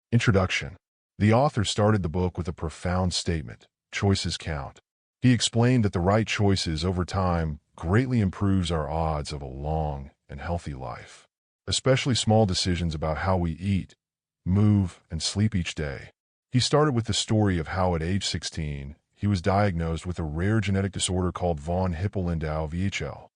Introduction. The author started the book with a profound statement: choices count. He explained that the right choices over time greatly improves our odds of a long and healthy life, especially small decisions about how we eat, move, and sleep each day. He started with the story of how at age 16, he was diagnosed with a rare genetic disorder called von Hippel-Lindau VHL.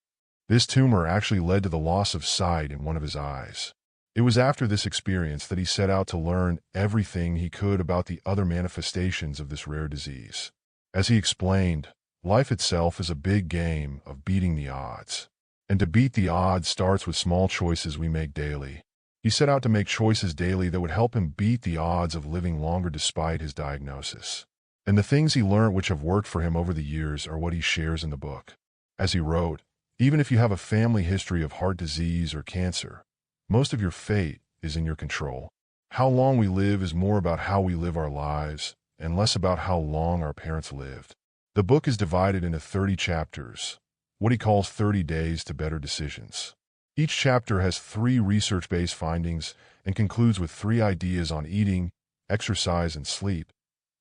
This tumor actually led to the loss of sight in one of his eyes. It was after this experience that he set out to learn everything he could about the other manifestations of this rare disease. As he explained, life itself is a big game of beating the odds. And to beat the odds starts with small choices we make daily. He set out to make choices daily that would help him beat the odds of living longer despite his diagnosis. And the things he learned which have worked for him over the years are what he shares in the book. As he wrote, even if you have a family history of heart disease or cancer, most of your fate is in your control. How long we live is more about how we live our lives and less about how long our parents lived. The book is divided into 30 chapters, what he calls 30 days to better decisions. Each chapter has 3 research-based findings and concludes with 3 ideas on eating, exercise, and sleep,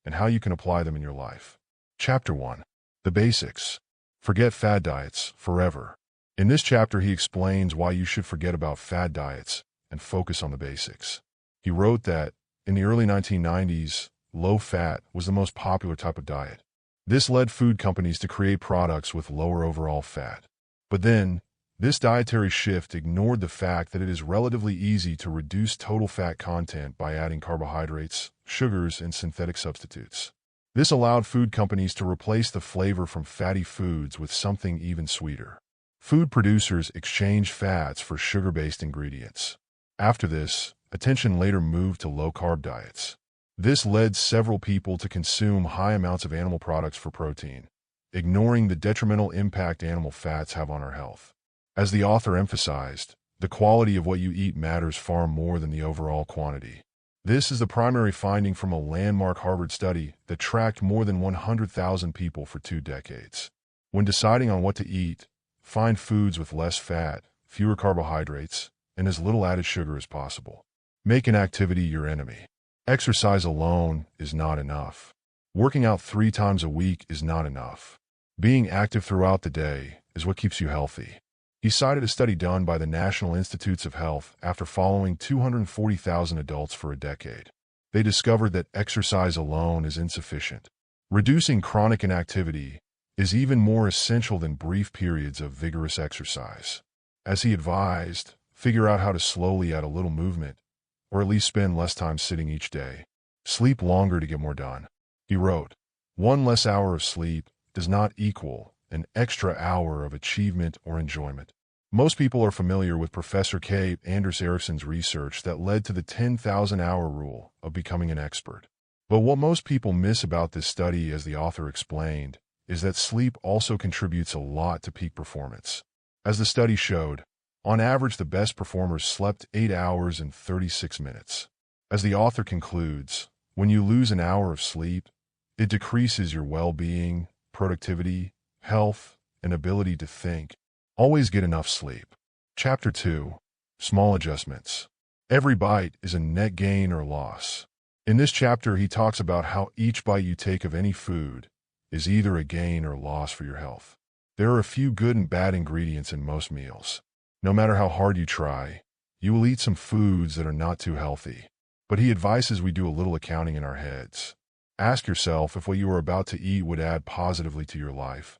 and how you can apply them in your life. Chapter 1. The Basics. Forget fad diets forever. In this chapter, he explains why you should forget about fad diets and focus on the basics. He wrote that, in the early 1990s, low-fat was the most popular type of diet. This led food companies to create products with lower overall fat. But then, this dietary shift ignored the fact that it is relatively easy to reduce total fat content by adding carbohydrates, sugars, and synthetic substitutes. This allowed food companies to replace the flavor from fatty foods with something even sweeter. Food producers exchanged fats for sugar-based ingredients. After this, attention later moved to low-carb diets. This led several people to consume high amounts of animal products for protein, ignoring the detrimental impact animal fats have on our health. As the author emphasized, the quality of what you eat matters far more than the overall quantity. This is the primary finding from a landmark Harvard study that tracked more than 100,000 people for 2 decades. When deciding on what to eat, find foods with less fat, fewer carbohydrates, and as little added sugar as possible. Make an activity your enemy. Exercise alone is not enough. Working out 3 times a week is not enough. Being active throughout the day is what keeps you healthy. He cited a study done by the National Institutes of Health after following 240,000 adults for a decade. They discovered that exercise alone is insufficient. Reducing chronic inactivity is even more essential than brief periods of vigorous exercise. As he advised, figure out how to slowly add a little movement, or at least spend less time sitting each day. Sleep longer to get more done. He wrote, 1 less hour of sleep does not equal an extra hour of achievement or enjoyment. Most people are familiar with Professor K. Anders Ericsson's research that led to the 10,000-hour rule of becoming an expert. But what most people miss about this study, as the author explained, is that sleep also contributes a lot to peak performance. As the study showed, on average, the best performers slept 8 hours and 36 minutes. As the author concludes, when you lose an hour of sleep, it decreases your well-being, productivity, health, and ability to think. Always get enough sleep. Chapter 2. Small Adjustments. Every bite is a net gain or loss. In this chapter, he talks about how each bite you take of any food is either a gain or loss for your health. There are a few good and bad ingredients in most meals. No matter how hard you try, you will eat some foods that are not too healthy. But he advises we do a little accounting in our heads. Ask yourself if what you are about to eat would add positively to your life,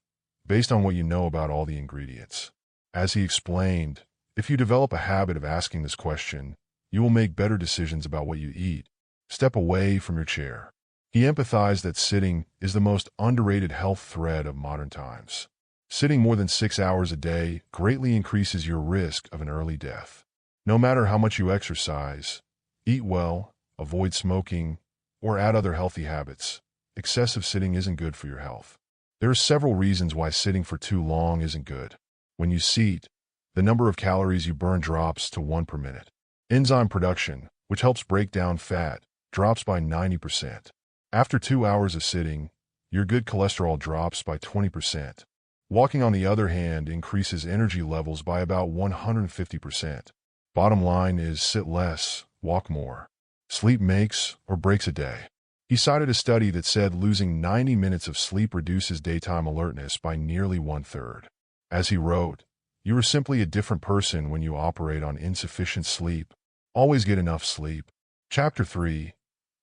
based on what you know about all the ingredients. As he explained, if you develop a habit of asking this question, you will make better decisions about what you eat. Step away from your chair. He empathized that sitting is the most underrated health threat of modern times. Sitting more than 6 hours a day greatly increases your risk of an early death. No matter how much you exercise, eat well, avoid smoking, or add other healthy habits, excessive sitting isn't good for your health. There are several reasons why sitting for too long isn't good. When you sit, the number of calories you burn drops to 1 per minute. Enzyme production, which helps break down fat, drops by 90%. After 2 hours of sitting, your good cholesterol drops by 20%. Walking, on the other hand, increases energy levels by about 150%. Bottom line is sit less, walk more. Sleep makes or breaks a day. He cited a study that said losing 90 minutes of sleep reduces daytime alertness by nearly 1/3. As he wrote, "You are simply a different person when you operate on insufficient sleep. Always get enough sleep." Chapter 3.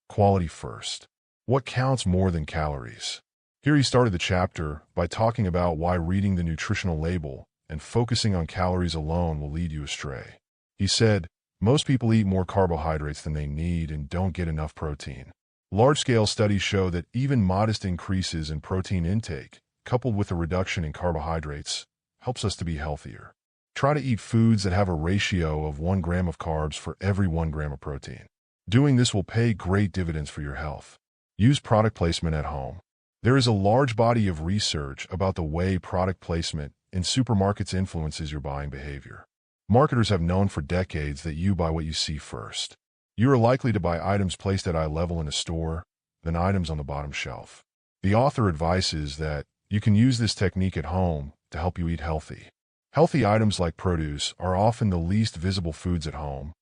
Quality First. What counts more than calories? Here he started the chapter by talking about why reading the nutritional label and focusing on calories alone will lead you astray. He said, most people eat more carbohydrates than they need and don't get enough protein. Large-scale studies show that even modest increases in protein intake, coupled with a reduction in carbohydrates, helps us to be healthier. Try to eat foods that have a ratio of 1 gram of carbs for every 1 gram of protein. Doing this will pay great dividends for your health. Use product placement at home. There is a large body of research about the way product placement in supermarkets influences your buying behavior. Marketers have known for decades that you buy what you see first. You are likely to buy items placed at eye level in a store than items on the bottom shelf. The author advises that you can use this technique at home to help you eat healthy. Healthy items like produce are often the least visible foods at home,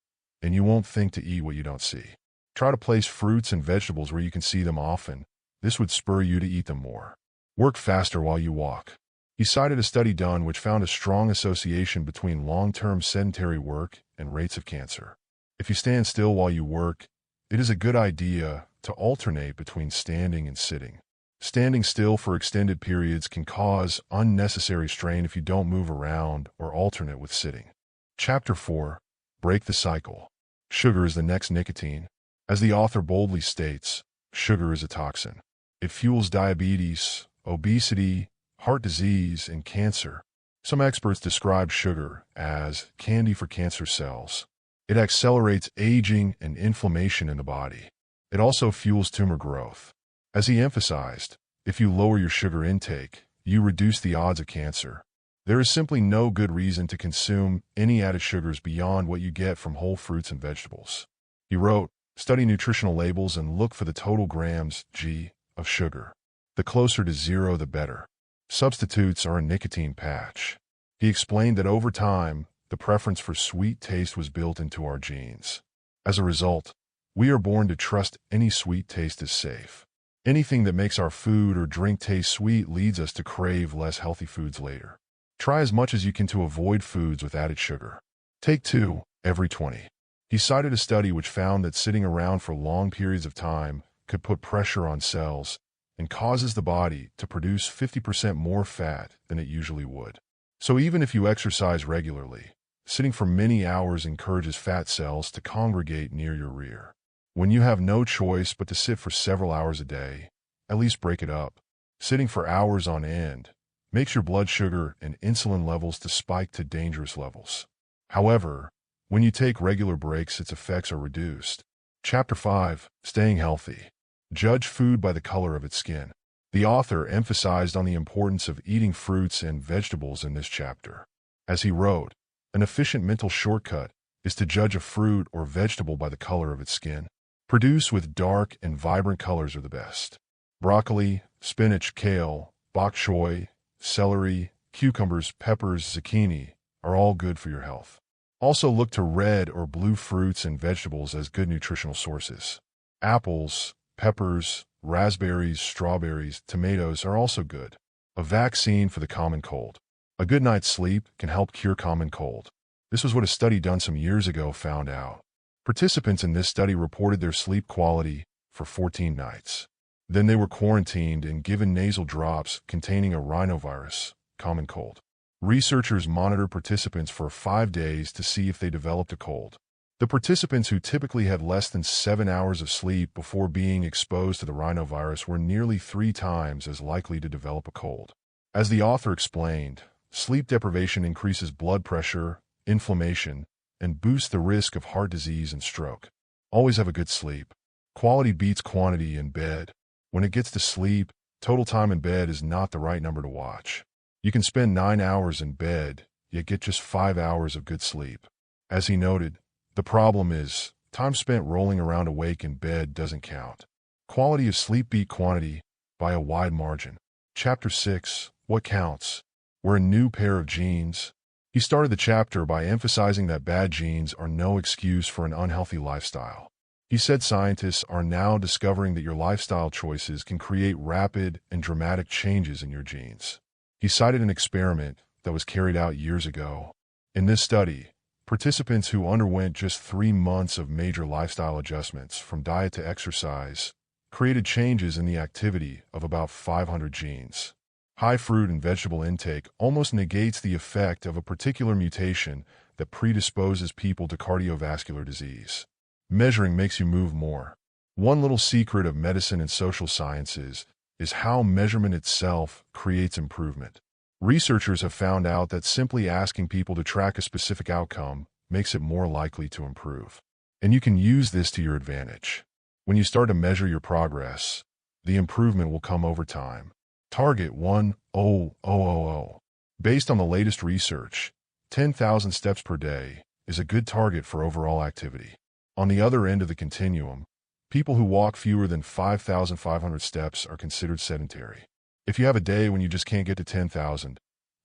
and you won't think to eat what you don't see. Try to place fruits and vegetables where you can see them often. This would spur you to eat them more. Work faster while you walk. He cited a study done which found a strong association between long-term sedentary work and rates of cancer. If you stand still while you work, it is a good idea to alternate between standing and sitting. Standing still for extended periods can cause unnecessary strain if you don't move around or alternate with sitting. Chapter 4. Break the cycle. Sugar is the next nicotine. As the author boldly states, sugar is a toxin. It fuels diabetes, obesity, heart disease, and cancer. Some experts describe sugar as candy for cancer cells. It accelerates aging and inflammation in the body. It also fuels tumor growth. As he emphasized, if you lower your sugar intake, you reduce the odds of cancer. There is simply no good reason to consume any added sugars beyond what you get from whole fruits and vegetables. He wrote, study nutritional labels and look for the total grams, g, of sugar. The closer to zero, the better. Substitutes are a nicotine patch. He explained that over time, the preference for sweet taste was built into our genes. As a result, we are born to trust any sweet taste is safe. Anything that makes our food or drink taste sweet leads us to crave less healthy foods later. Try as much as you can to avoid foods with added sugar. Take 2 every 20. He cited a study which found that sitting around for long periods of time could put pressure on cells and causes the body to produce 50% more fat than it usually would. So even if you exercise regularly, sitting for many hours encourages fat cells to congregate near your rear. When you have no choice but to sit for several hours a day, at least break it up. Sitting for hours on end makes your blood sugar and insulin levels to spike to dangerous levels. However, when you take regular breaks, its effects are reduced. Chapter 5. Staying Healthy. Judge food by the color of its skin. The author emphasized on the importance of eating fruits and vegetables in this chapter. As he wrote, an efficient mental shortcut is to judge a fruit or vegetable by the color of its skin. Produce with dark and vibrant colors are the best. Broccoli, spinach, kale, bok choy, celery, cucumbers, peppers, zucchini are all good for your health. Also look to red or blue fruits and vegetables as good nutritional sources. Apples, peppers, raspberries, strawberries, tomatoes are also good. A vaccine for the common cold. A good night's sleep can help cure common cold. This was what a study done some years ago found out. Participants in this study reported their sleep quality for 14 nights. Then they were quarantined and given nasal drops containing a rhinovirus, common cold. Researchers monitored participants for 5 days to see if they developed a cold. The participants who typically had less than 7 hours of sleep before being exposed to the rhinovirus were nearly 3 times as likely to develop a cold. As the author explained, sleep deprivation increases blood pressure, inflammation, and boosts the risk of heart disease and stroke. Always have a good sleep. Quality beats quantity in bed. When it gets to sleep, total time in bed is not the right number to watch. You can spend 9 hours in bed, yet get just 5 hours of good sleep. As he noted, the problem is, time spent rolling around awake in bed doesn't count. Quality of sleep beat quantity by a wide margin. Chapter 6. What counts? Wear a new pair of jeans. He started the chapter by emphasizing that bad genes are no excuse for an unhealthy lifestyle. He said scientists are now discovering that your lifestyle choices can create rapid and dramatic changes in your genes. He cited an experiment that was carried out years ago. In this study, participants who underwent just 3 months of major lifestyle adjustments from diet to exercise created changes in the activity of about 500 genes. High fruit and vegetable intake almost negates the effect of a particular mutation that predisposes people to cardiovascular disease. Measuring makes you move more. One little secret of medicine and social sciences is how measurement itself creates improvement. Researchers have found out that simply asking people to track a specific outcome makes it more likely to improve. And you can use this to your advantage. When you start to measure your progress, the improvement will come over time. Target 10,000. Based on the latest research, 10,000 steps per day is a good target for overall activity. On the other end of the continuum, people who walk fewer than 5,500 steps are considered sedentary. If you have a day when you just can't get to 10,000,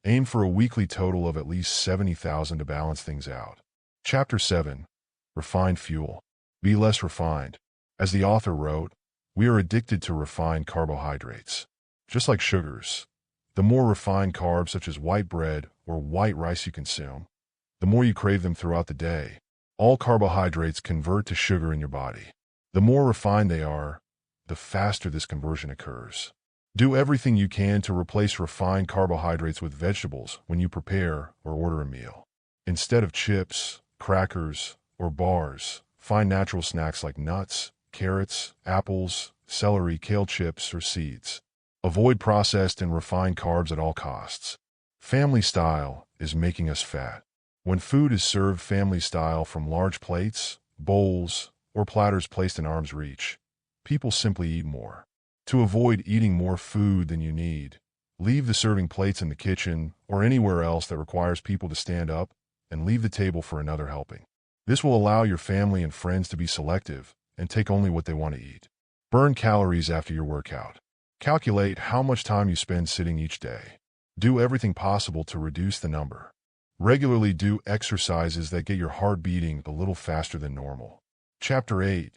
aim for a weekly total of at least 70,000 to balance things out. Chapter 7. Refined Fuel. Be less refined. As the author wrote, we are addicted to refined carbohydrates. Just like sugars, the more refined carbs such as white bread or white rice you consume, the more you crave them throughout the day. All carbohydrates convert to sugar in your body. The more refined they are, the faster this conversion occurs. Do everything you can to replace refined carbohydrates with vegetables when you prepare or order a meal. Instead of chips, crackers, or bars, find natural snacks like nuts, carrots, apples, celery, kale chips, or seeds. Avoid processed and refined carbs at all costs. Family style is making us fat. When food is served family style from large plates, bowls, or platters placed in arm's reach, people simply eat more. To avoid eating more food than you need, leave the serving plates in the kitchen or anywhere else that requires people to stand up and leave the table for another helping. This will allow your family and friends to be selective and take only what they want to eat. Burn calories after your workout. Calculate how much time you spend sitting each day. Do everything possible to reduce the number. Regularly do exercises that get your heart beating a little faster than normal. Chapter 8.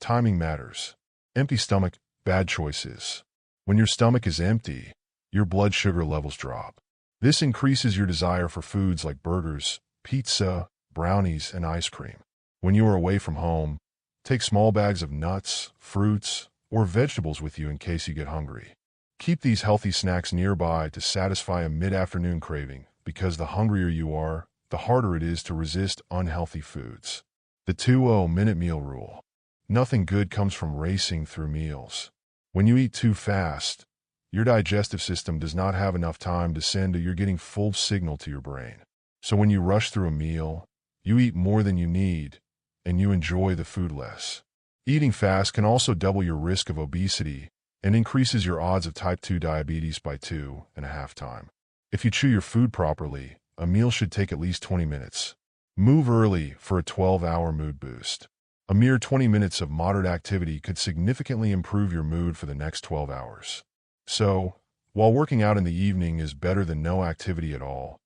Timing matters. Empty stomach, bad choices. When your stomach is empty, your blood sugar levels drop. This increases your desire for foods like burgers, pizza, brownies, and ice cream. When you are away from home, take small bags of nuts, fruits, or vegetables with you in case you get hungry. Keep these healthy snacks nearby to satisfy a mid-afternoon craving, because the hungrier you are, the harder it is to resist unhealthy foods. The 20-minute meal rule. Nothing good comes from racing through meals. When you eat too fast, your digestive system does not have enough time to send you're getting full signal to your brain. So when you rush through a meal, you eat more than you need, and you enjoy the food less. Eating fast can also double your risk of obesity and increases your odds of type 2 diabetes by 2.5 times. If you chew your food properly, a meal should take at least 20 minutes. Move early for a 12-hour mood boost. A mere 20 minutes of moderate activity could significantly improve your mood for the next 12 hours. So, while working out in the evening is better than no activity at all,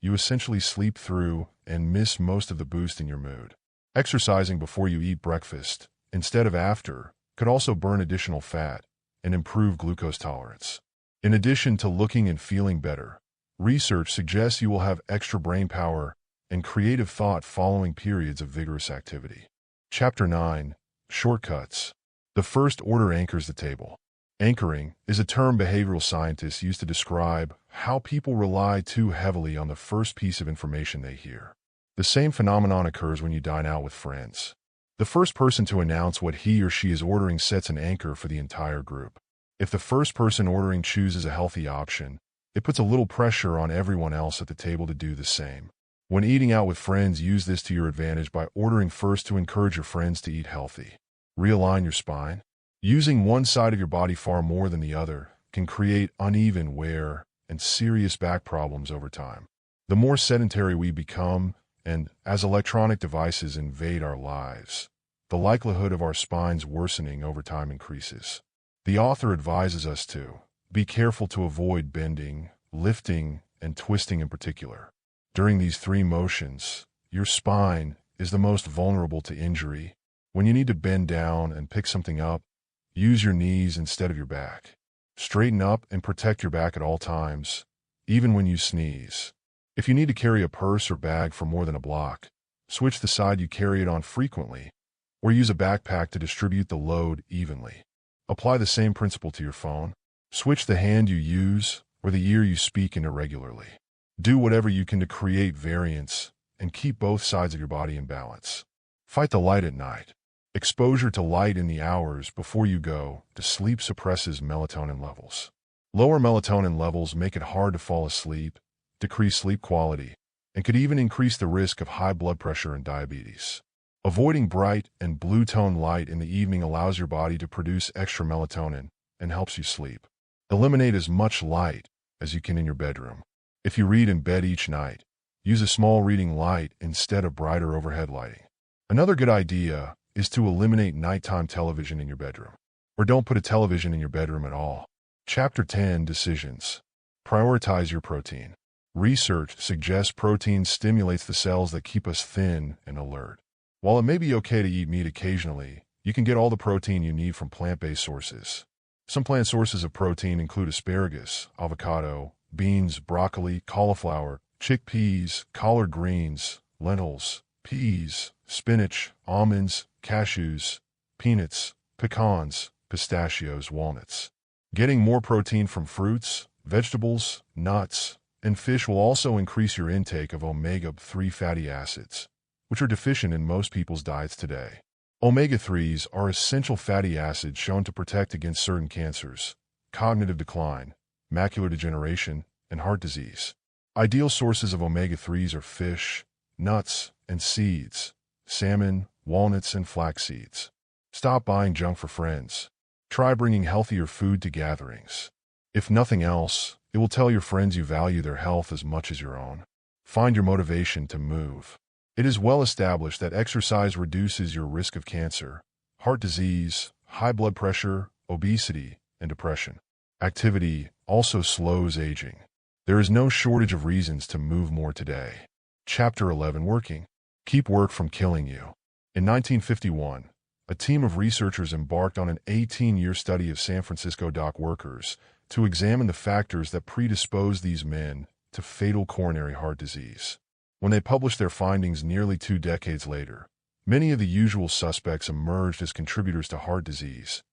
you essentially sleep through and miss most of the boost in your mood. Exercising before you eat breakfast, instead of after, could also burn additional fat and improve glucose tolerance. In addition to looking and feeling better, research suggests you will have extra brain power and creative thought following periods of vigorous activity. Chapter 9. Shortcuts. The first order anchors the table. Anchoring is a term behavioral scientists use to describe how people rely too heavily on the first piece of information they hear. The same phenomenon occurs when you dine out with friends. The first person to announce what he or she is ordering sets an anchor for the entire group. If the first person ordering chooses a healthy option, it puts a little pressure on everyone else at the table to do the same. When eating out with friends, use this to your advantage by ordering first to encourage your friends to eat healthy. Realign your spine. Using one side of your body far more than the other can create uneven wear and serious back problems over time. The more sedentary we become, and as electronic devices invade our lives, the likelihood of our spines worsening over time increases. The author advises us to be careful to avoid bending, lifting, and twisting in particular. During these 3 motions, your spine is the most vulnerable to injury. When you need to bend down and pick something up, use your knees instead of your back. Straighten up and protect your back at all times, even when you sneeze. If you need to carry a purse or bag for more than a block, switch the side you carry it on frequently, or use a backpack to distribute the load evenly. Apply the same principle to your phone. Switch the hand you use or the ear you speak into regularly. Do whatever you can to create variance and keep both sides of your body in balance. Fight the light at night. Exposure to light in the hours before you go to sleep suppresses melatonin levels. Lower melatonin levels make it hard to fall asleep, decrease sleep quality, and could even increase the risk of high blood pressure and diabetes. Avoiding bright and blue-tone light in the evening allows your body to produce extra melatonin and helps you sleep. Eliminate as much light as you can in your bedroom. If you read in bed each night, use a small reading light instead of brighter overhead lighting. Another good idea is to eliminate nighttime television in your bedroom. Or don't put a television in your bedroom at all. Chapter 10: Decisions. Prioritize your protein. Research suggests protein stimulates the cells that keep us thin and alert. While it may be okay to eat meat occasionally, you can get all the protein you need from plant-based sources. Some plant sources of protein include asparagus, avocado, beans, broccoli, cauliflower, chickpeas, collard greens, lentils, peas, spinach, almonds, cashews, peanuts, pecans, pistachios, walnuts. Getting more protein from fruits, vegetables, nuts, and fish will also increase your intake of omega-3 fatty acids, which are deficient in most people's diets today. Omega-3s are essential fatty acids shown to protect against certain cancers, cognitive decline, macular degeneration, and heart disease. Ideal sources of omega-3s are fish, nuts, and seeds, salmon, walnuts, and flax seeds. Stop buying junk for friends. Try bringing healthier food to gatherings. If nothing else, it will tell your friends you value their health as much as your own. Find your motivation to move. It is well established that exercise reduces your risk of cancer, heart disease, high blood pressure, obesity, and depression. Activity also slows aging. There is no shortage of reasons to move more today. Chapter 11: Working. Keep work from killing you. In 1951, a team of researchers embarked on an 18-year study of San Francisco dock workers to examine the factors that predispose these men to fatal coronary heart disease. When they published their findings nearly 2 decades later, many of the usual suspects emerged as contributors to heart disease: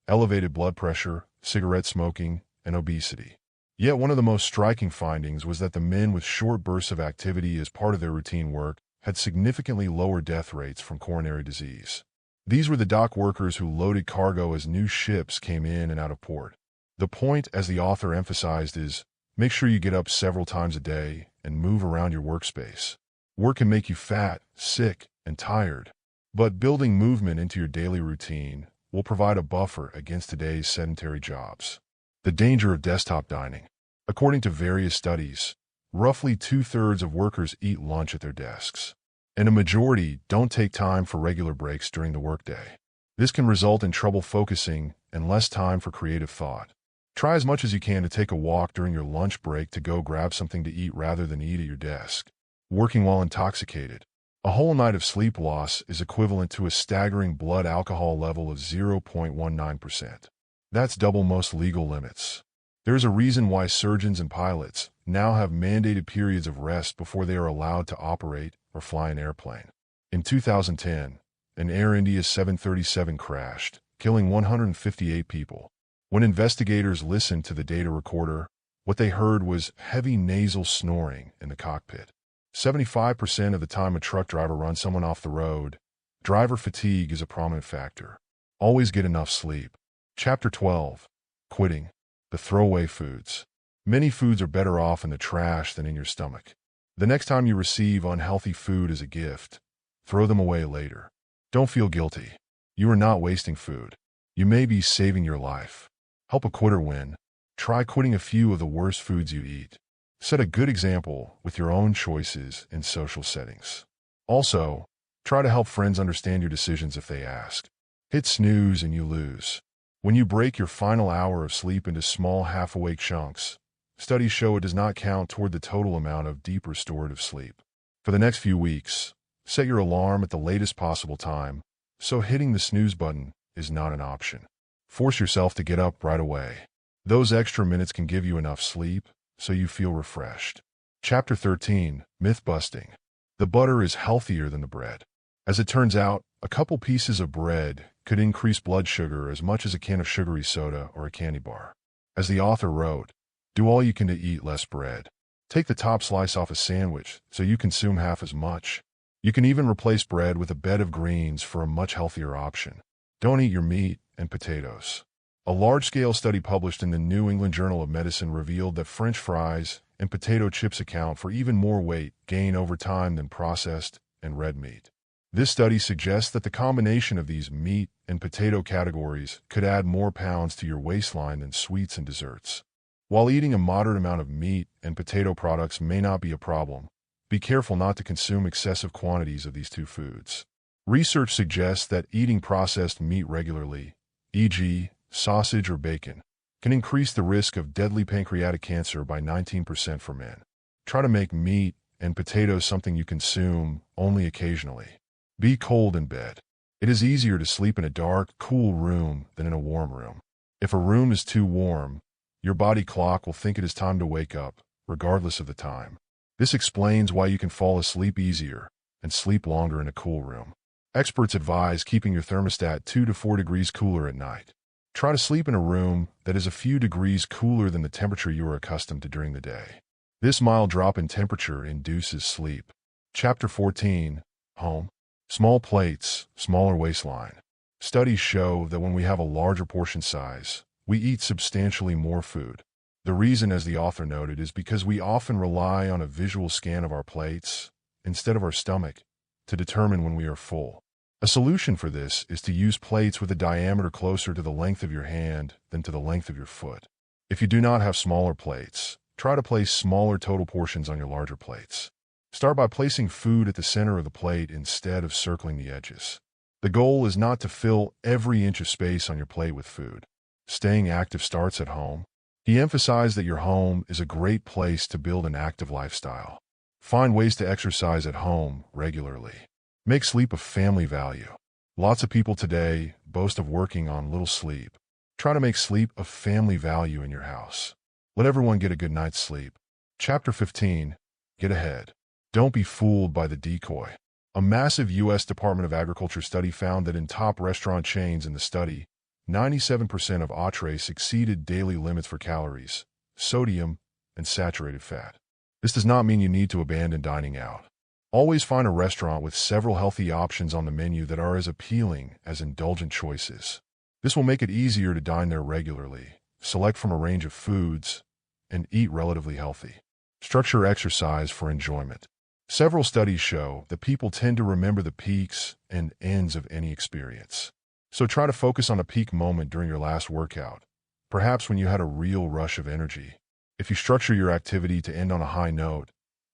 elevated blood pressure, cigarette smoking, and obesity. Yet one of the most striking findings was that the men with short bursts of activity as part of their routine work had significantly lower death rates from coronary disease. These were the dock workers who loaded cargo as new ships came in and out of port. The point, as the author emphasized, is make sure you get up several times a day and move around your workspace. Work can make you fat, sick, and tired, but building movement into your daily routine will provide a buffer against today's sedentary jobs. The danger of desktop dining. According to various studies, roughly 2/3 of workers eat lunch at their desks, and a majority don't take time for regular breaks during the workday. This can result in trouble focusing and less time for creative thought. Try as much as you can to take a walk during your lunch break to go grab something to eat rather than eat at your desk. Working while intoxicated. A whole night of sleep loss is equivalent to a staggering blood alcohol level of 0.19%. That's double most legal limits. There's a reason why surgeons and pilots now have mandated periods of rest before they are allowed to operate or fly an airplane. In 2010, an Air India 737 crashed, killing 158 people. When investigators listened to the data recorder, what they heard was heavy nasal snoring in the cockpit. 75% of the time a truck driver runs someone off the road. Driver fatigue is a prominent factor. Always get enough sleep. Chapter 12: Quitting. The throwaway foods. Many foods are better off in the trash than in your stomach. The next time you receive unhealthy food as a gift, throw them away later. Don't feel guilty. You are not wasting food. You may be saving your life. Help a quitter win. Try quitting a few of the worst foods you eat. Set a good example with your own choices in social settings. Also, try to help friends understand your decisions if they ask. Hit snooze and you lose. When you break your final hour of sleep into small half-awake chunks, studies show it does not count toward the total amount of deep restorative sleep. For the next few weeks, set your alarm at the latest possible time, so hitting the snooze button is not an option. Force yourself to get up right away. Those extra minutes can give you enough sleep, so you feel refreshed. Chapter 13, Myth Busting. The butter is healthier than the bread. As it turns out, a couple pieces of bread could increase blood sugar as much as a can of sugary soda or a candy bar. As the author wrote, do all you can to eat less bread. Take the top slice off a sandwich so you consume half as much. You can even replace bread with a bed of greens for a much healthier option. Don't eat your meat and potatoes. A large-scale study published in the New England Journal of Medicine revealed that French fries and potato chips account for even more weight gain over time than processed and red meat. This study suggests that the combination of these meat and potato categories could add more pounds to your waistline than sweets and desserts. While eating a moderate amount of meat and potato products may not be a problem, be careful not to consume excessive quantities of these two foods. Research suggests that eating processed meat regularly, e.g., sausage or bacon, can increase the risk of deadly pancreatic cancer by 19% for men. Try to make meat and potatoes something you consume only occasionally. Be cold in bed. It is easier to sleep in a dark, cool room than in a warm room. If a room is too warm, your body clock will think it is time to wake up, regardless of the time. This explains why you can fall asleep easier and sleep longer in a cool room. Experts advise keeping your thermostat 2 to 4 degrees cooler at night. Try to sleep in a room that is a few degrees cooler than the temperature you are accustomed to during the day. This mild drop in temperature induces sleep. Chapter 14, Home. Small plates, smaller waistline. Studies show that when we have a larger portion size, we eat substantially more food. The reason, as the author noted, is because we often rely on a visual scan of our plates, instead of our stomach, to determine when we are full. A solution for this is to use plates with a diameter closer to the length of your hand than to the length of your foot. If you do not have smaller plates, try to place smaller total portions on your larger plates. Start by placing food at the center of the plate instead of circling the edges. The goal is not to fill every inch of space on your plate with food. Staying active starts at home. He emphasized that your home is a great place to build an active lifestyle. Find ways to exercise at home regularly. Make sleep a family value. Lots of people today boast of working on little sleep. Try to make sleep a family value in your house. Let everyone get a good night's sleep. Chapter 15, Get Ahead. Don't be fooled by the decoy. A massive U.S. Department of Agriculture study found that in top restaurant chains in the study, 97% of entrees exceeded daily limits for calories, sodium, and saturated fat. This does not mean you need to abandon dining out. Always find a restaurant with several healthy options on the menu that are as appealing as indulgent choices. This will make it easier to dine there regularly, select from a range of foods, and eat relatively healthy. Structure exercise for enjoyment. Several studies show that people tend to remember the peaks and ends of any experience. So try to focus on a peak moment during your last workout, perhaps when you had a real rush of energy. If you structure your activity to end on a high note,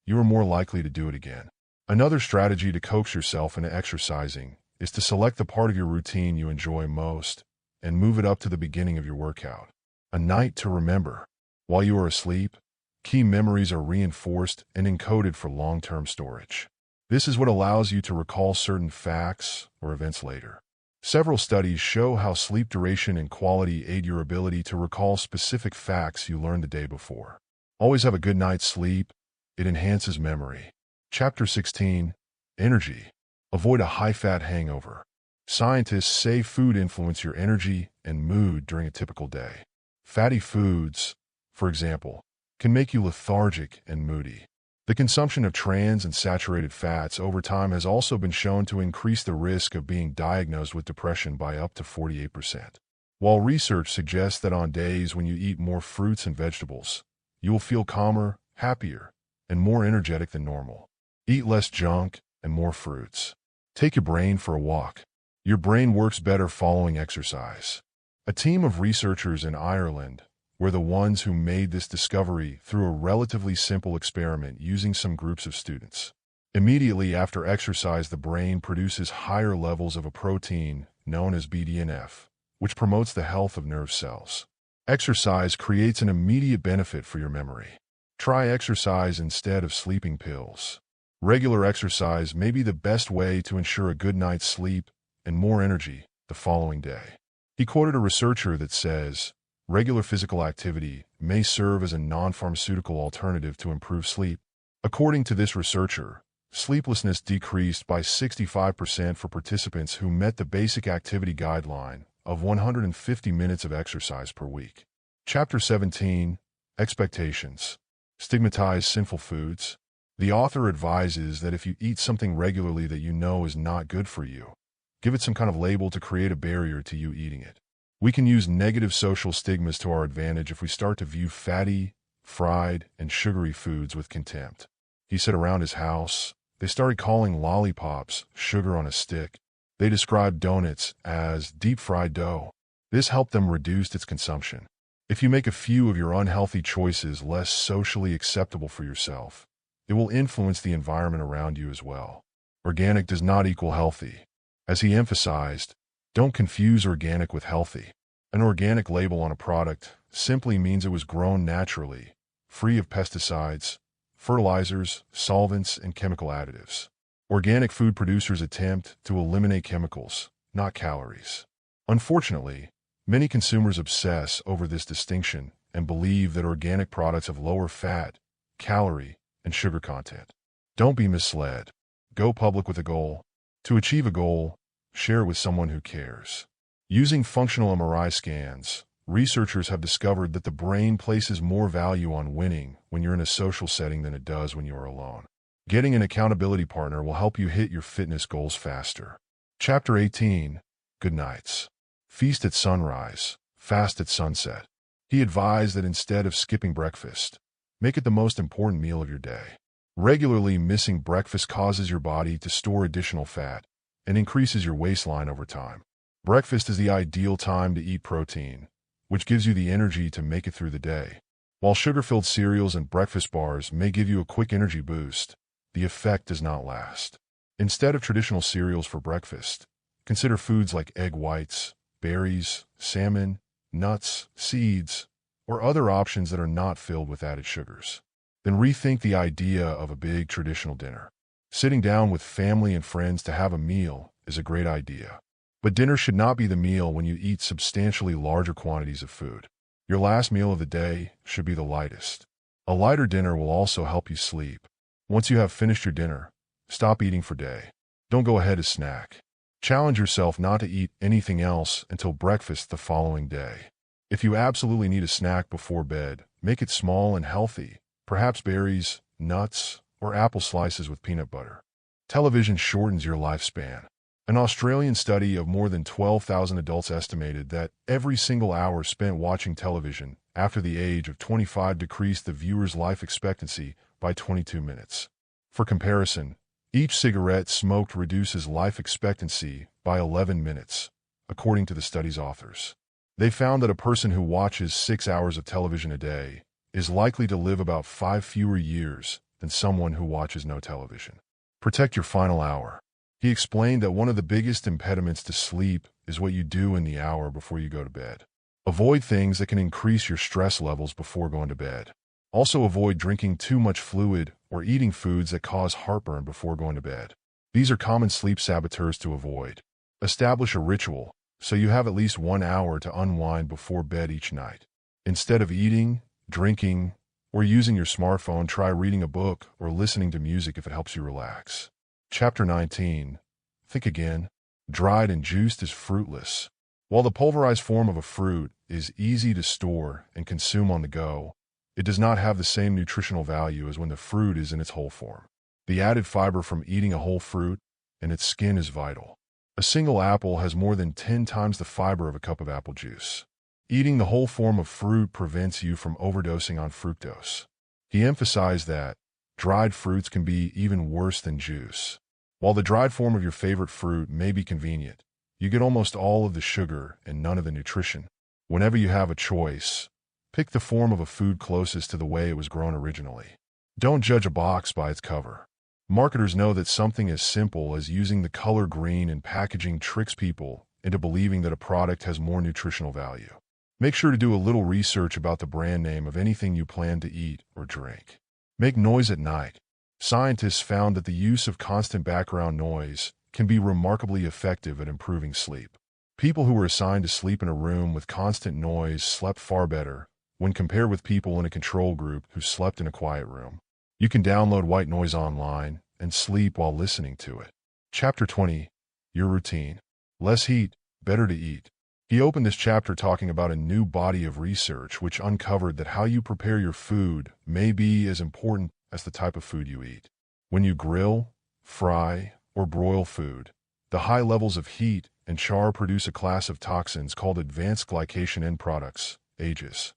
you are more likely to do it again. Another strategy to coax yourself into exercising is to select the part of your routine you enjoy most and move it up to the beginning of your workout. A night to remember. While you are asleep, key memories are reinforced and encoded for long-term storage. This is what allows you to recall certain facts or events later. Several studies show how sleep duration and quality aid your ability to recall specific facts you learned the day before. Always have a good night's sleep. It enhances memory. Chapter 16, Energy. Avoid a high-fat hangover. Scientists say food influence your energy and mood during a typical day. Fatty foods, for example, can make you lethargic and moody. The consumption of trans and saturated fats over time has also been shown to increase the risk of being diagnosed with depression by up to 48%. While research suggests that on days when you eat more fruits and vegetables, you will feel calmer, happier, and more energetic than normal. Eat less junk and more fruits. Take your brain for a walk. Your brain works better following exercise. A team of researchers in Ireland were the ones who made this discovery through a relatively simple experiment using some groups of students. Immediately after exercise, the brain produces higher levels of a protein known as BDNF, which promotes the health of nerve cells. Exercise creates an immediate benefit for your memory. Try exercise instead of sleeping pills. Regular exercise may be the best way to ensure a good night's sleep and more energy the following day. He quoted a researcher that says, regular physical activity may serve as a non-pharmaceutical alternative to improve sleep. According to this researcher, sleeplessness decreased by 65% for participants who met the basic activity guideline of 150 minutes of exercise per week. Chapter 17, Expectations. Stigmatize sinful foods. The author advises that if you eat something regularly that you know is not good for you, give it some kind of label to create a barrier to you eating it. We can use negative social stigmas to our advantage if we start to view fatty, fried, and sugary foods with contempt. He said around his house, they started calling lollipops sugar on a stick. They described donuts as deep-fried dough. This helped them reduce its consumption. If you make a few of your unhealthy choices less socially acceptable for yourself, it will influence the environment around you as well. Organic does not equal healthy. As he emphasized, don't confuse organic with healthy. An organic label on a product simply means it was grown naturally, free of pesticides, fertilizers, solvents, and chemical additives. Organic food producers attempt to eliminate chemicals, not calories. Unfortunately, many consumers obsess over this distinction and believe that organic products have lower fat, calorie, and sugar content. Don't be misled. Go public with a goal. To achieve a goal, share it with someone who cares. Using functional MRI scans, researchers have discovered that the brain places more value on winning when you're in a social setting than it does when you are alone. Getting an accountability partner will help you hit your fitness goals faster. Chapter 18, Good Nights. Feast at sunrise, fast at sunset. He advised that instead of skipping breakfast, make it the most important meal of your day. Regularly missing breakfast causes your body to store additional fat and increases your waistline over time. Breakfast is the ideal time to eat protein, which gives you the energy to make it through the day. While sugar-filled cereals and breakfast bars may give you a quick energy boost, the effect does not last. Instead of traditional cereals for breakfast, consider foods like egg whites, berries, salmon, nuts, seeds, or other options that are not filled with added sugars. Then rethink the idea of a big traditional dinner. Sitting down with family and friends to have a meal is a great idea. But dinner should not be the meal when you eat substantially larger quantities of food. Your last meal of the day should be the lightest. A lighter dinner will also help you sleep. Once you have finished your dinner, stop eating for day. Don't go ahead to snack. Challenge yourself not to eat anything else until breakfast the following day. If you absolutely need a snack before bed, make it small and healthy, perhaps berries, nuts, or apple slices with peanut butter. Television shortens your lifespan. An Australian study of more than 12,000 adults estimated that every single hour spent watching television after the age of 25 decreased the viewer's life expectancy by 22 minutes. For comparison, each cigarette smoked reduces life expectancy by 11 minutes, according to the study's authors. They found that a person who watches 6 hours of television a day is likely to live about 5 fewer years than someone who watches no television. Protect your final hour. He explained that one of the biggest impediments to sleep is what you do in the hour before you go to bed. Avoid things that can increase your stress levels before going to bed. Also avoid drinking too much fluid or eating foods that cause heartburn before going to bed. These are common sleep saboteurs to avoid. Establish a ritual so you have at least 1 hour to unwind before bed each night. Instead of eating, drinking, or using your smartphone, try reading a book or listening to music if it helps you relax. Chapter 19. Think again. Dried and juiced is fruitless. While the pulverized form of a fruit is easy to store and consume on the go, it does not have the same nutritional value as when the fruit is in its whole form. The added fiber from eating a whole fruit and its skin is vital. A single apple has more than 10 times the fiber of a cup of apple juice. Eating the whole form of fruit prevents you from overdosing on fructose. He emphasized that dried fruits can be even worse than juice. While the dried form of your favorite fruit may be convenient, you get almost all of the sugar and none of the nutrition. Whenever you have a choice, pick the form of a food closest to the way it was grown originally. Don't judge a box by its cover. Marketers know that something as simple as using the color green in packaging tricks people into believing that a product has more nutritional value. Make sure to do a little research about the brand name of anything you plan to eat or drink. Make noise at night. Scientists found that the use of constant background noise can be remarkably effective at improving sleep. People who were assigned to sleep in a room with constant noise slept far better when compared with people in a control group who slept in a quiet room. You can download white noise online and sleep while listening to it. Chapter 20. Your routine. Less heat, better to eat. He opened this chapter talking about a new body of research which uncovered that how you prepare your food may be as important as the type of food you eat. When you grill, fry, or broil food, the high levels of heat and char produce a class of toxins called advanced glycation end products, AGEs.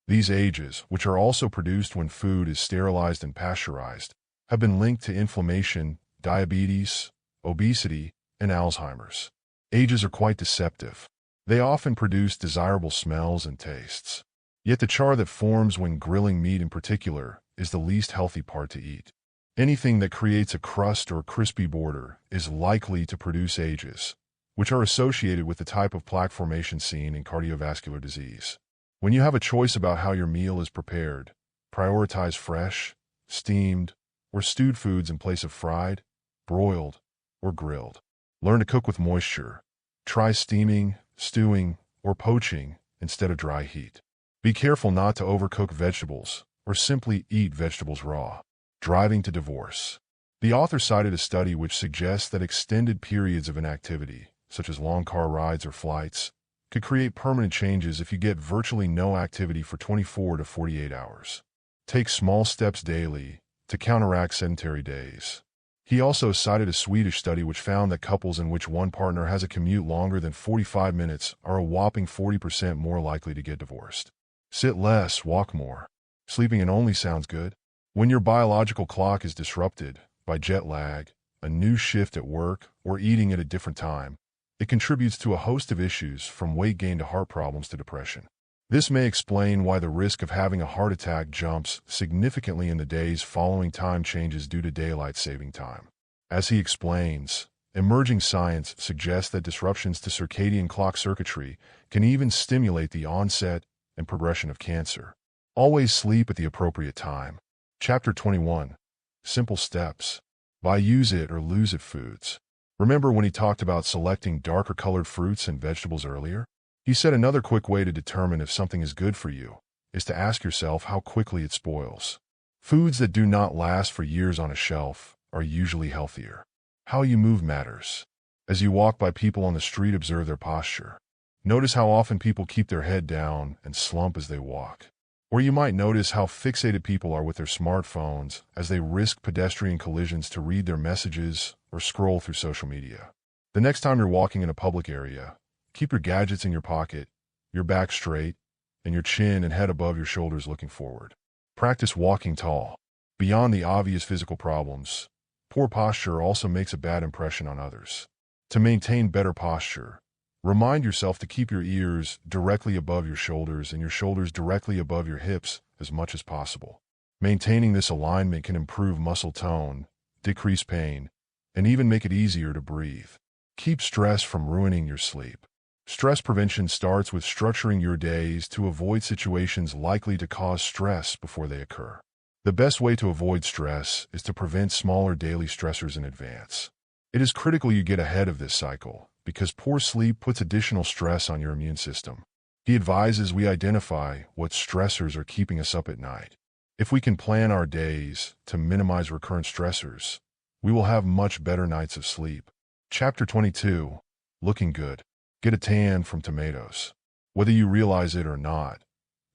These AGEs, which are also produced when food is sterilized and pasteurized, have been linked to inflammation, diabetes, obesity, and Alzheimer's. AGEs are quite deceptive. They often produce desirable smells and tastes. Yet the char that forms when grilling meat in particular is the least healthy part to eat. Anything that creates a crust or crispy border is likely to produce AGEs, which are associated with the type of plaque formation seen in cardiovascular disease. When you have a choice about how your meal is prepared, prioritize fresh, steamed, or stewed foods in place of fried, broiled, or grilled. Learn to cook with moisture. Try steaming, stewing, or poaching instead of dry heat. Be careful not to overcook vegetables or simply eat vegetables raw. Driving to divorce. The author cited a study which suggests that extended periods of inactivity, such as long car rides or flights, could create permanent changes if you get virtually no activity for 24 to 48 hours. Take small steps daily to counteract sedentary days. He also cited a Swedish study which found that couples in which one partner has a commute longer than 45 minutes are a whopping 40% more likely to get divorced. Sit less, walk more. Sleeping in only sounds good. When your biological clock is disrupted by jet lag, a new shift at work, or eating at a different time, it contributes to a host of issues from weight gain to heart problems to depression. This may explain why the risk of having a heart attack jumps significantly in the days following time changes due to daylight saving time. As he explains, emerging science suggests that disruptions to circadian clock circuitry can even stimulate the onset and progression of cancer. Always sleep at the appropriate time. Chapter 21. Simple steps. Buy use it or lose it foods. Remember when he talked about selecting darker colored fruits and vegetables earlier? He said another quick way to determine if something is good for you is to ask yourself how quickly it spoils. Foods that do not last for years on a shelf are usually healthier. How you move matters. As you walk by people on the street, observe their posture. Notice how often people keep their head down and slump as they walk. Or you might notice how fixated people are with their smartphones as they risk pedestrian collisions to read their messages or scroll through social media. The next time you're walking in a public area, keep your gadgets in your pocket, your back straight, and your chin and head above your shoulders looking forward. Practice walking tall. Beyond the obvious physical problems, poor posture also makes a bad impression on others. To maintain better posture, remind yourself to keep your ears directly above your shoulders and your shoulders directly above your hips as much as possible. Maintaining this alignment can improve muscle tone, decrease pain, and even make it easier to breathe. Keep stress from ruining your sleep. Stress prevention starts with structuring your days to avoid situations likely to cause stress before they occur. The best way to avoid stress is to prevent smaller daily stressors in advance. It is critical you get ahead of this cycle, because poor sleep puts additional stress on your immune system. He advises we identify what stressors are keeping us up at night. If we can plan our days to minimize recurrent stressors, we will have much better nights of sleep. Chapter 22. Looking good. Get a tan from tomatoes. Whether you realize it or not,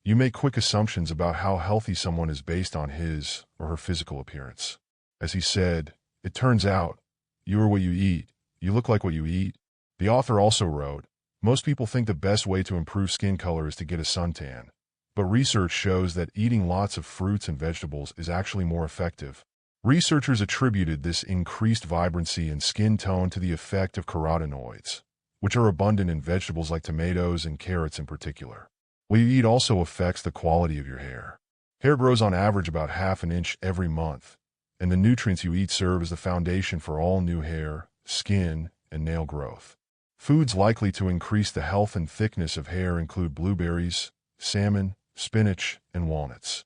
you make quick assumptions about how healthy someone is based on his or her physical appearance. As he said, it turns out, you are what you eat. You look like what you eat. The author also wrote, most people think the best way to improve skin color is to get a suntan, but research shows that eating lots of fruits and vegetables is actually more effective. Researchers attributed this increased vibrancy and skin tone to the effect of carotenoids, which are abundant in vegetables like tomatoes and carrots in particular. What you eat also affects the quality of your hair. Hair grows on average about half an inch every month, and the nutrients you eat serve as the foundation for all new hair, skin, and nail growth. Foods likely to increase the health and thickness of hair include blueberries, salmon, spinach, and walnuts.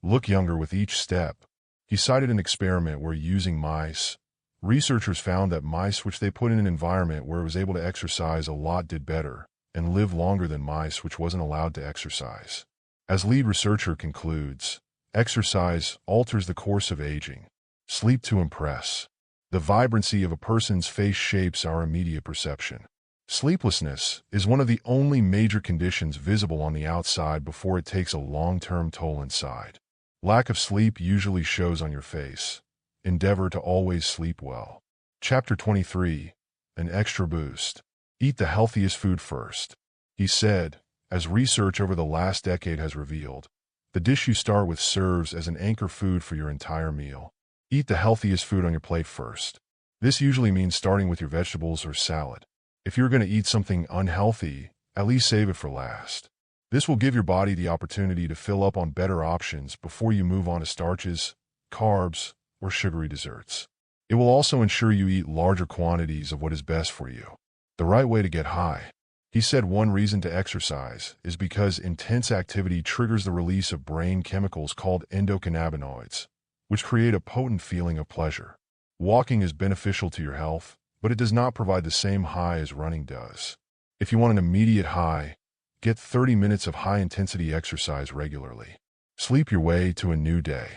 Look younger with each step. He cited an experiment where using mice, Researchers found that mice which they put in an environment where it was able to exercise a lot did better and lived longer than mice which wasn't allowed to exercise. As lead researcher concludes, exercise alters the course of aging. Sleep to impress. The vibrancy of a person's face shapes our immediate perception. Sleeplessness is one of the only major conditions visible on the outside before it takes a long-term toll inside. Lack of sleep usually shows on your face. Endeavor to always sleep well. Chapter 23. An extra boost. Eat the healthiest food first. He said, as research over the last decade has revealed, the dish you start with serves as an anchor food for your entire meal. Eat the healthiest food on your plate first. This usually means starting with your vegetables or salad. If you're going to eat something unhealthy, at least save it for last. This will give your body the opportunity to fill up on better options before you move on to starches, carbs, or sugary desserts. It will also ensure you eat larger quantities of what is best for you. The right way to get high. He said one reason to exercise is because intense activity triggers the release of brain chemicals called endocannabinoids, which create a potent feeling of pleasure. Walking is beneficial to your health, but it does not provide the same high as running does. If you want an immediate high, get 30 minutes of high-intensity exercise regularly. Sleep your way to a new day.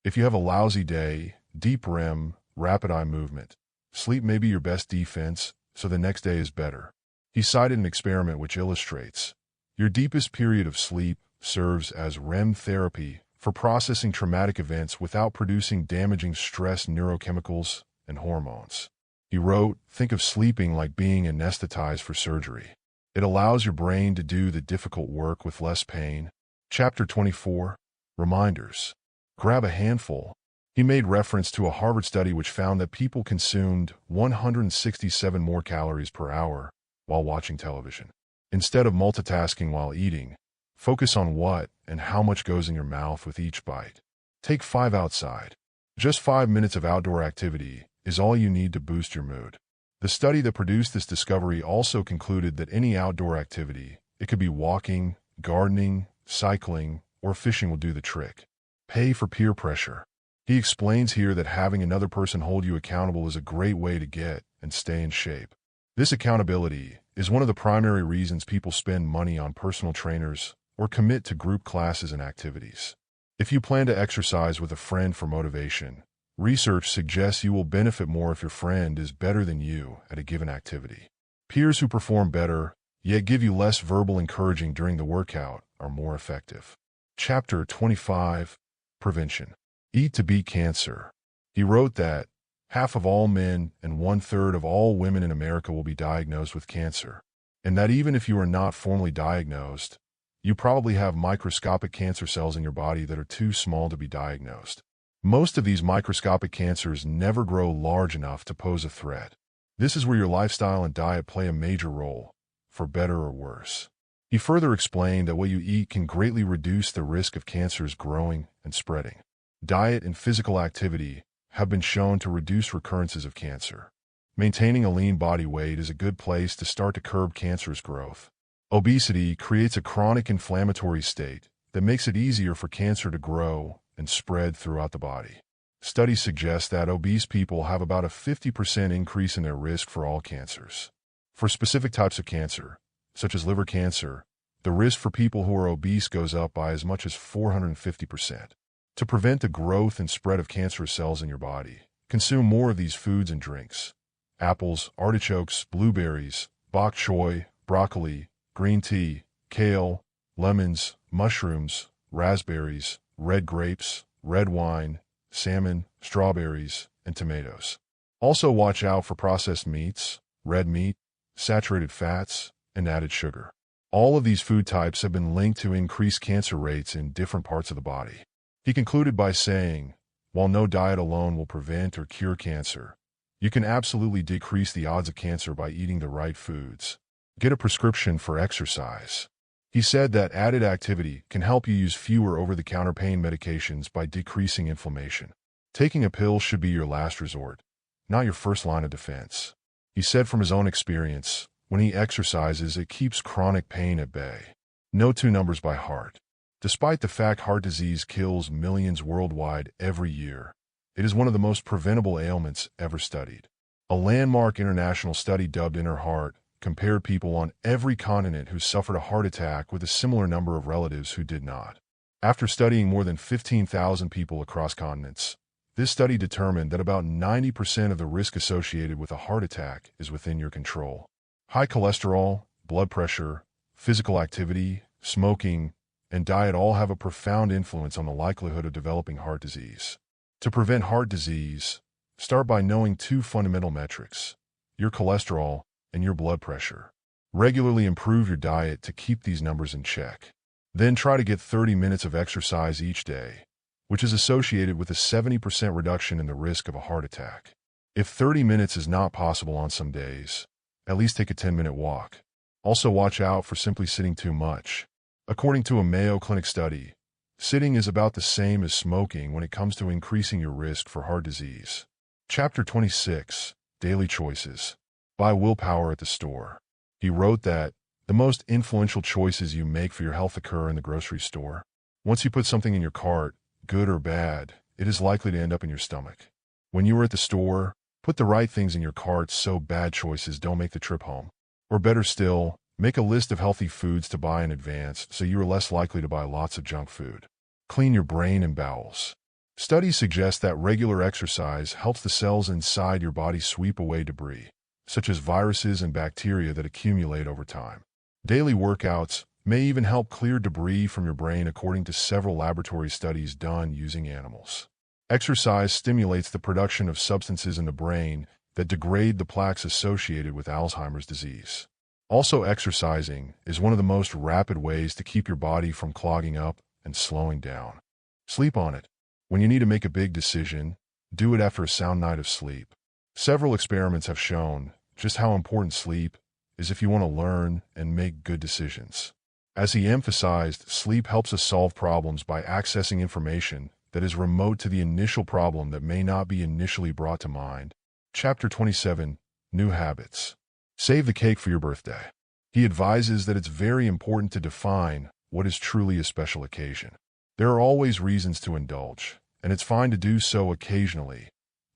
If you have a lousy day, deep REM, rapid eye movement, sleep may be your best defense, so the next day is better. He cited an experiment which illustrates, your deepest period of sleep serves as REM therapy for processing traumatic events without producing damaging stress neurochemicals and hormones. He wrote, think of sleeping like being anesthetized for surgery. It allows your brain to do the difficult work with less pain. Chapter 24. Reminders. Grab a handful. He made reference to a Harvard study which found that people consumed 167 more calories per hour while watching television. Instead of multitasking while eating, focus on what and how much goes in your mouth with each bite. Take 5 outside. Just 5 minutes of outdoor activity is all you need to boost your mood. The study that produced this discovery also concluded that any outdoor activity, it could be walking, gardening, cycling, or fishing, will do the trick. Pay for peer pressure. He explains here that having another person hold you accountable is a great way to get and stay in shape. This accountability is one of the primary reasons people spend money on personal trainers or commit to group classes and activities. If you plan to exercise with a friend for motivation, research suggests you will benefit more if your friend is better than you at a given activity. Peers who perform better, yet give you less verbal encouraging during the workout, are more effective. Chapter 25. Prevention. Eat to beat cancer. He wrote that half of all men and 1/3 of all women in America will be diagnosed with cancer, and that even if you are not formally diagnosed, you probably have microscopic cancer cells in your body that are too small to be diagnosed. Most of these microscopic cancers never grow large enough to pose a threat. This is where your lifestyle and diet play a major role, for better or worse. He further explained that what you eat can greatly reduce the risk of cancers growing and spreading. Diet and physical activity have been shown to reduce recurrences of cancer. Maintaining a lean body weight is a good place to start to curb cancer's growth. Obesity creates a chronic inflammatory state that makes it easier for cancer to grow and spread throughout the body. Studies suggest that obese people have about a 50% increase in their risk for all cancers. For specific types of cancer, such as liver cancer, the risk for people who are obese goes up by as much as 450%. To prevent the growth and spread of cancerous cells in your body, consume more of these foods and drinks. Apples, artichokes, blueberries, bok choy, broccoli, green tea, kale, lemons, mushrooms, raspberries, red grapes, red wine, salmon, strawberries, and tomatoes. Also watch out for processed meats, red meat, saturated fats, and added sugar. All of these food types have been linked to increased cancer rates in different parts of the body. He concluded by saying, while no diet alone will prevent or cure cancer, you can absolutely decrease the odds of cancer by eating the right foods. Get a prescription for exercise. He said that added activity can help you use fewer over-the-counter pain medications by decreasing inflammation. Taking a pill should be your last resort, not your first line of defense. He said from his own experience, when he exercises, it keeps chronic pain at bay. No two numbers by heart. Despite the fact heart disease kills millions worldwide every year, It is one of the most preventable ailments ever studied. A landmark international study dubbed Inner Heart compared people on every continent who suffered a heart attack with a similar number of relatives who did not. After studying more than 15,000 people across continents, this study determined that about 90% of the risk associated with a heart attack is within your control. High cholesterol, blood pressure, physical activity, smoking, and diet all have a profound influence on the likelihood of developing heart disease. To prevent heart disease, start by knowing two fundamental metrics: your cholesterol and your blood pressure. Regularly improve your diet to keep these numbers in check. Then try to get 30 minutes of exercise each day, which is associated with a 70% reduction in the risk of a heart attack. If 30 minutes is not possible on some days, at least take a 10-minute walk. Also watch out for simply sitting too much. According to a Mayo Clinic study, sitting is about the same as smoking when it comes to increasing your risk for heart disease. Chapter 26, Daily Choices. Buy willpower at the store. He wrote that the most influential choices you make for your health occur in the grocery store. Once you put something in your cart, good or bad, it is likely to end up in your stomach. When you are at the store, put the right things in your cart so bad choices don't make the trip home. Or better still, make a list of healthy foods to buy in advance so you are less likely to buy lots of junk food. Clean your brain and bowels. Studies suggest that regular exercise helps the cells inside your body sweep away debris, such as viruses and bacteria that accumulate over time. Daily workouts may even help clear debris from your brain according to several laboratory studies done using animals. Exercise stimulates the production of substances in the brain that degrade the plaques associated with Alzheimer's disease. Also, exercising is one of the most rapid ways to keep your body from clogging up and slowing down. Sleep on it. When you need to make a big decision, do it after a sound night of sleep. Several experiments have shown just how important sleep is if you want to learn and make good decisions. As he emphasized, sleep helps us solve problems by accessing information that is remote to the initial problem that may not be initially brought to mind. Chapter 27, New Habits. Save the cake for your birthday. He advises that it's very important to define what is truly a special occasion. There are always reasons to indulge, and it's fine to do so occasionally,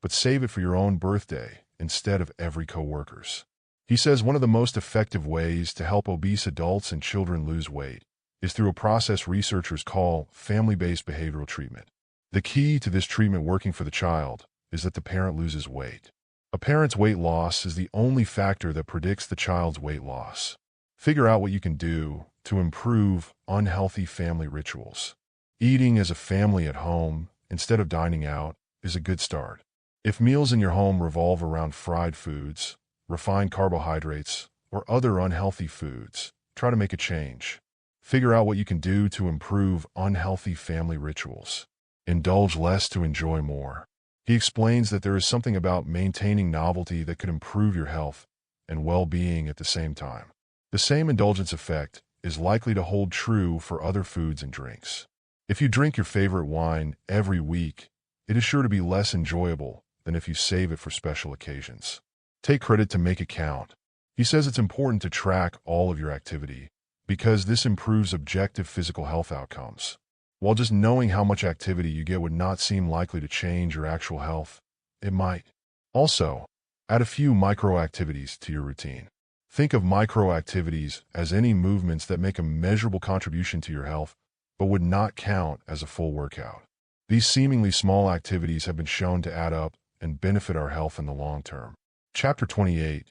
but save it for your own birthday instead of every coworker's. He says one of the most effective ways to help obese adults and children lose weight is through a process researchers call family-based behavioral treatment. The key to this treatment working for the child is that the parent loses weight. A parent's weight loss is the only factor that predicts the child's weight loss. Figure out what you can do to improve unhealthy family rituals. Eating as a family at home instead of dining out is a good start. If meals in your home revolve around fried foods, refined carbohydrates, or other unhealthy foods, try to make a change. Figure out what you can do to improve unhealthy family rituals. Indulge less to enjoy more. He explains that there is something about maintaining novelty that could improve your health and well-being at the same time. The same indulgence effect is likely to hold true for other foods and drinks. If you drink your favorite wine every week, it is sure to be less enjoyable than if you save it for special occasions. Take credit to make it count. He says it's important to track all of your activity because this improves objective physical health outcomes. While just knowing how much activity you get would not seem likely to change your actual health, it might. Also, add a few micro-activities to your routine. Think of micro-activities as any movements that make a measurable contribution to your health but would not count as a full workout. These seemingly small activities have been shown to add up and benefit our health in the long term. Chapter 28,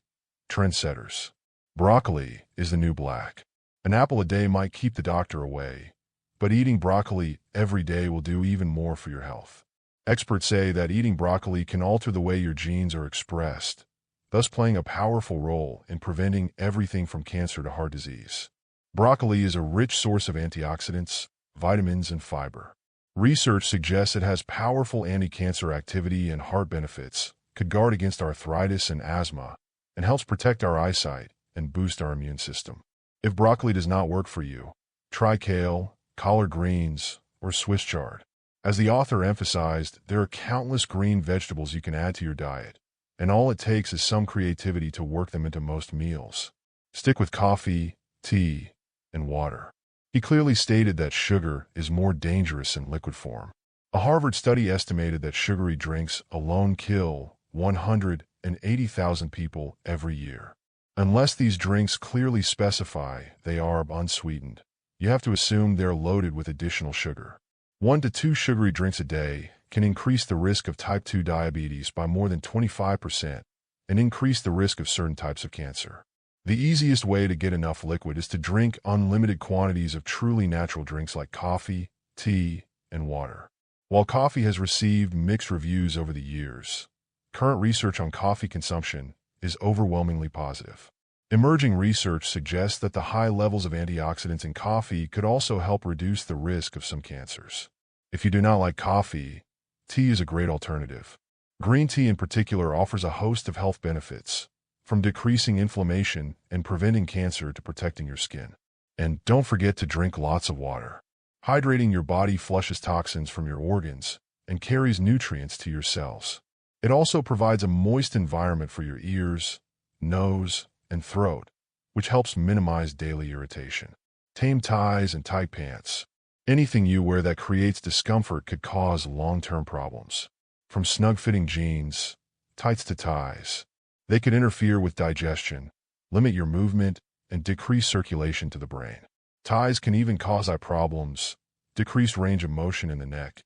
Trendsetters. Broccoli is the new black. An apple a day might keep the doctor away, but eating broccoli every day will do even more for your health. Experts say that eating broccoli can alter the way your genes are expressed, thus playing a powerful role in preventing everything from cancer to heart disease. Broccoli is a rich source of antioxidants, vitamins, and fiber. Research suggests it has powerful anti-cancer activity and heart benefits, could guard against arthritis and asthma, and helps protect our eyesight and boost our immune system. If broccoli does not work for you, try kale, collard greens, or Swiss chard. As the author emphasized, there are countless green vegetables you can add to your diet, and all it takes is some creativity to work them into most meals. Stick with coffee, tea, and water. He clearly stated that sugar is more dangerous in liquid form. A Harvard study estimated that sugary drinks alone kill 180,000 people every year. Unless these drinks clearly specify they are unsweetened, you have to assume they're loaded with additional sugar. 1 to 2 sugary drinks a day can increase the risk of type 2 diabetes by more than 25% and increase the risk of certain types of cancer. The easiest way to get enough liquid is to drink unlimited quantities of truly natural drinks like coffee, tea, and water. While coffee has received mixed reviews over the years, current research on coffee consumption is overwhelmingly positive. Emerging research suggests that the high levels of antioxidants in coffee could also help reduce the risk of some cancers. If you do not like coffee, tea is a great alternative. Green tea in particular offers a host of health benefits, from decreasing inflammation and preventing cancer to protecting your skin. And don't forget to drink lots of water. Hydrating your body flushes toxins from your organs and carries nutrients to your cells. It also provides a moist environment for your ears, nose, and throat, which helps minimize daily irritation. Tame ties and tight pants. Anything you wear that creates discomfort could cause long-term problems. From snug-fitting jeans, tights to ties, they could interfere with digestion, limit your movement, and decrease circulation to the brain. Ties can even cause eye problems, decreased range of motion in the neck,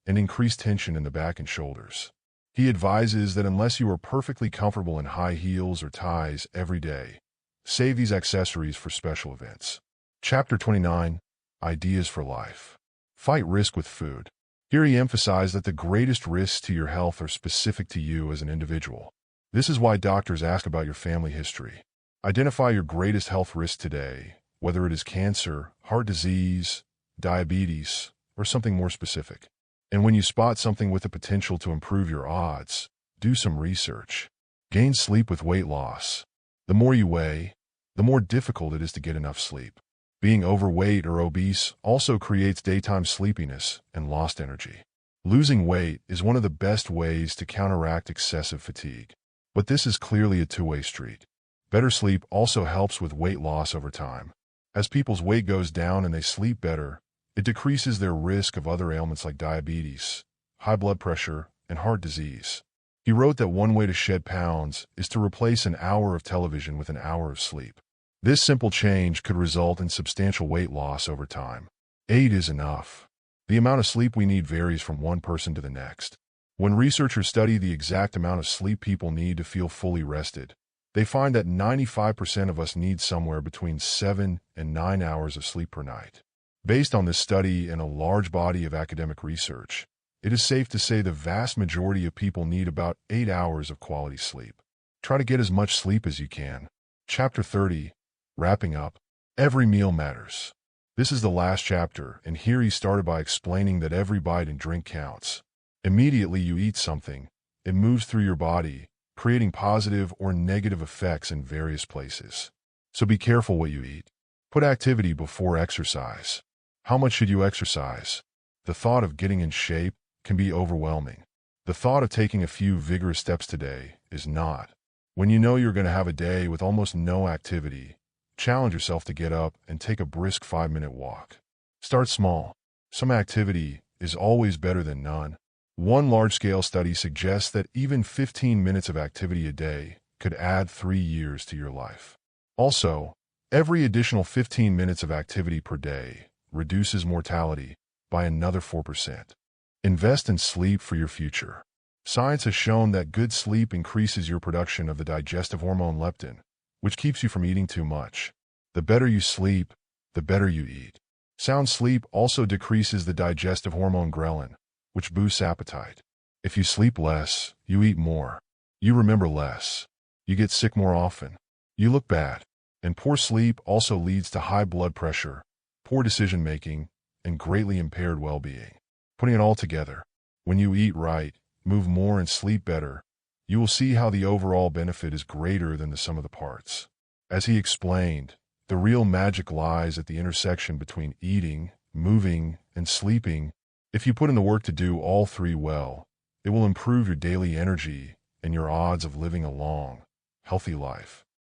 and increased tension in the back and shoulders. He advises that unless you are perfectly comfortable in high heels or ties every day, save these accessories for special events. Chapter 29, Ideas for Life. Fight risk with food. Here he emphasized that the greatest risks to your health are specific to you as an individual. This is why doctors ask about your family history. Identify your greatest health risk today, whether it is cancer, heart disease, diabetes, or something more specific. And when you spot something with the potential to improve your odds, do some research. Gain sleep with weight loss. The more you weigh, the more difficult it is to get enough sleep. Being overweight or obese also creates daytime sleepiness and lost energy. Losing weight is one of the best ways to counteract excessive fatigue. But this is clearly a two-way street. Better sleep also helps with weight loss over time. As people's weight goes down and they sleep better, it decreases their risk of other ailments like diabetes, high blood pressure, and heart disease. He wrote that one way to shed pounds is to replace an hour of television with an hour of sleep. This simple change could result in substantial weight loss over time. 8 is enough. The amount of sleep we need varies from one person to the next. When researchers study the exact amount of sleep people need to feel fully rested, they find that 95% of us need somewhere between 7 and 9 hours of sleep per night. Based on this study and a large body of academic research, it is safe to say the vast majority of people need about 8 hours of quality sleep. Try to get as much sleep as you can. Chapter 30. Wrapping up. Every meal matters. This is the last chapter, and here he started by explaining that every bite and drink counts. Immediately you eat something, it moves through your body, creating positive or negative effects in various places. So be careful what you eat. Put activity before exercise. How much should you exercise? The thought of getting in shape can be overwhelming. The thought of taking a few vigorous steps today is not. When you know you're going to have a day with almost no activity, challenge yourself to get up and take a brisk 5-minute walk. Start small. Some activity is always better than none. One large-scale study suggests that even 15 minutes of activity a day could add 3 years to your life. Also, every additional 15 minutes of activity per day reduces mortality by another 4%. Invest in sleep for your future. Science has shown that good sleep increases your production of the digestive hormone leptin, which keeps you from eating too much. The better you sleep, the better you eat. Sound sleep also decreases the digestive hormone ghrelin, which boosts appetite. If you sleep less, you eat more. You remember less. You get sick more often. You look bad. And poor sleep also leads to high blood pressure, poor decision-making, and greatly impaired well-being. Putting it all together, when you eat right, move more, and sleep better, you will see how the overall benefit is greater than the sum of the parts. As he explained, the real magic lies at the intersection between eating, moving, and sleeping. If you put in the work to do all three well, it will improve your daily energy and your odds of living a long, healthy life.